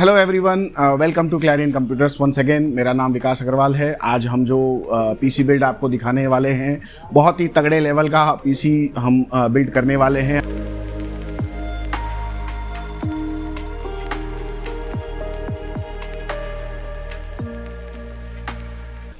Hello everyone, welcome to Clarion computers once again. मेरा नाम विकास अग्रवाल है। आज हम जो पीसी बिल्ड आपको दिखाने वाले हैं, बहुत ही तगड़े लेवल का पीसी हम बिल्ड करने वाले हैं।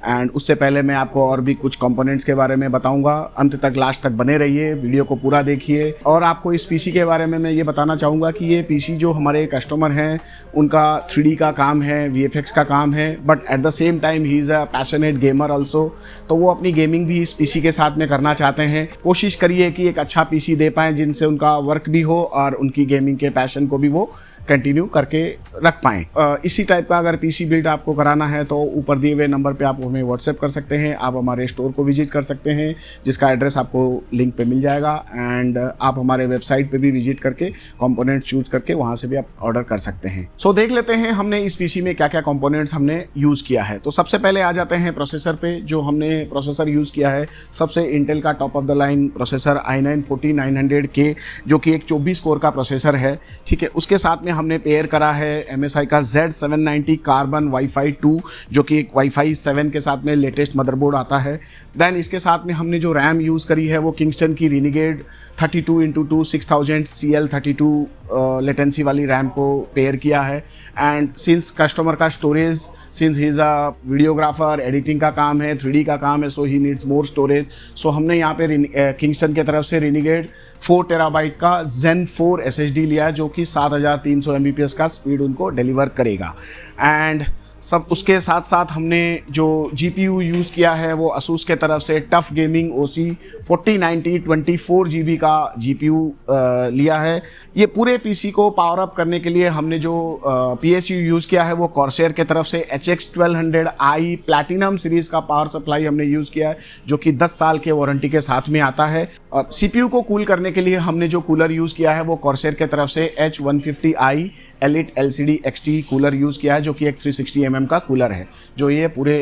एंड उससे पहले मैं आपको और भी कुछ कंपोनेंट्स के बारे में बताऊंगा। अंत तक, लास्ट तक बने रहिए, वीडियो को पूरा देखिए। और आपको इस पीसी के बारे में मैं ये बताना चाहूँगा कि ये पीसी जो हमारे कस्टमर हैं उनका 3D का काम है, VFX का काम है, but at the same time he is a passionate gamer also. तो वो अपनी गेमिंग भी इस पीसी के साथ में करना चाहते हैं। कोशिश करिए कि एक अच्छा पीसी दे पाएँ जिनसे उनका वर्क भी हो और उनकी गेमिंग के पैशन को भी वो कंटिन्यू करके रख पाएँ। इसी टाइप का अगर पीसी बिल्ड आपको कराना है तो ऊपर दिए हुए नंबर पे आप हमें व्हाट्सएप कर सकते हैं। आप हमारे स्टोर को विजिट कर सकते हैं, जिसका एड्रेस आपको लिंक पे मिल जाएगा। एंड आप हमारे वेबसाइट पे भी विजिट करके कंपोनेंट चूज करके वहाँ से भी आप ऑर्डर कर सकते हैं। सो देख लेते हैं हमने इस पीसी में क्या क्या कंपोनेंट्स हमने यूज़ किया है। तो सबसे पहले आ जाते हैं प्रोसेसर पे। जो हमने प्रोसेसर यूज़ किया है, सबसे इंटेल का top of the line processor i9-4900K, जो कि एक 24 कोर का प्रोसेसर है। ठीक है, उसके साथ में हमने पेयर करा है MSI का Z790 कार्बन वाईफाई 2, जो कि एक वाईफाई 7 के साथ में लेटेस्ट मदरबोर्ड आता है। देन इसके साथ में हमने जो रैम यूज़ करी है वो किंगस्टन की रिनिगेड 32x2 6000 CL32 लेटेंसी वाली रैम को पेयर किया है। एंड सिंस कस्टमर का storage, since he is a videographer, editing का काम है, 3D का काम है, सो ही नीड्स मोर स्टोरेज। सो हमने यहाँ पे किंगस्टन के तरफ से रिनिगेड 4 टेराबाइट का Zen 4 SSD लिया है, जो कि 7300 Mbps का स्पीड उनको डिलीवर करेगा। एंड सब उसके साथ साथ हमने जो GPU यूज़ किया है वो Asus के तरफ से टफ गेमिंग OC 4090 24 GB का GPU लिया है। ये पूरे PC को पावर अप करने के लिए हमने जो PSU यूज़ किया है वो Corsair के तरफ से HX1200i प्लैटिनम सीरीज़ का पावर सप्लाई हमने यूज़ किया है, जो कि 10 साल के वारंटी के साथ में आता है। और CPU को कूल करने के लिए हमने जो कूलर यूज़ किया है वो Corsair के तरफ से H150i Elite LCD XT cooler use किया है, जो कि एक 360 mm का कूलर है, जो ये पूरे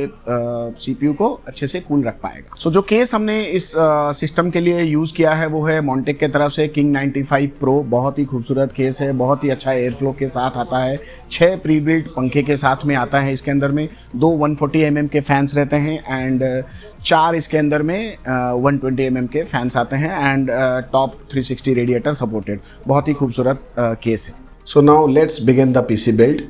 CPU को अच्छे से कूल रख पाएगा। सो जो केस हमने इस सिस्टम के लिए यूज़ किया है वो है Montech के तरफ से King 95 Pro। बहुत ही खूबसूरत केस है, बहुत ही अच्छा एयर फ्लो के साथ आता है। 6 प्री बिल्ट पंखे के साथ में आता है। इसके अंदर में 2 140 mm के फैंस रहते हैं एंड 4 इसके अंदर में 120 mm के फैंस आते हैं एंड टॉप 360 रेडिएटर सपोर्टेड। बहुत ही खूबसूरत केस है। So now let's begin the PC build.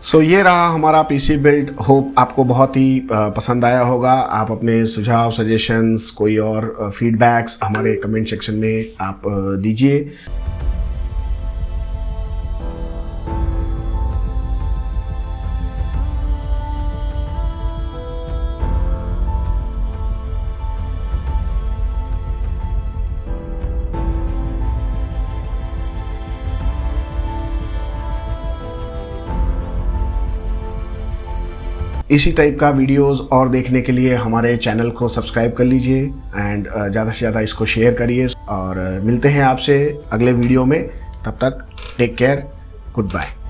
सो ये रहा हमारा पीसी बिल्ड। होप आपको बहुत ही पसंद आया होगा। आप अपने सुझाव, सजेशंस, कोई और फीडबैक्स हमारे कमेंट सेक्शन में आप दीजिए। इसी टाइप का वीडियोस और देखने के लिए हमारे चैनल को सब्सक्राइब कर लीजिए एंड ज़्यादा से ज़्यादा इसको शेयर करिए और मिलते हैं आपसे अगले वीडियो में। तब तक टेक केयर, गुड बाय।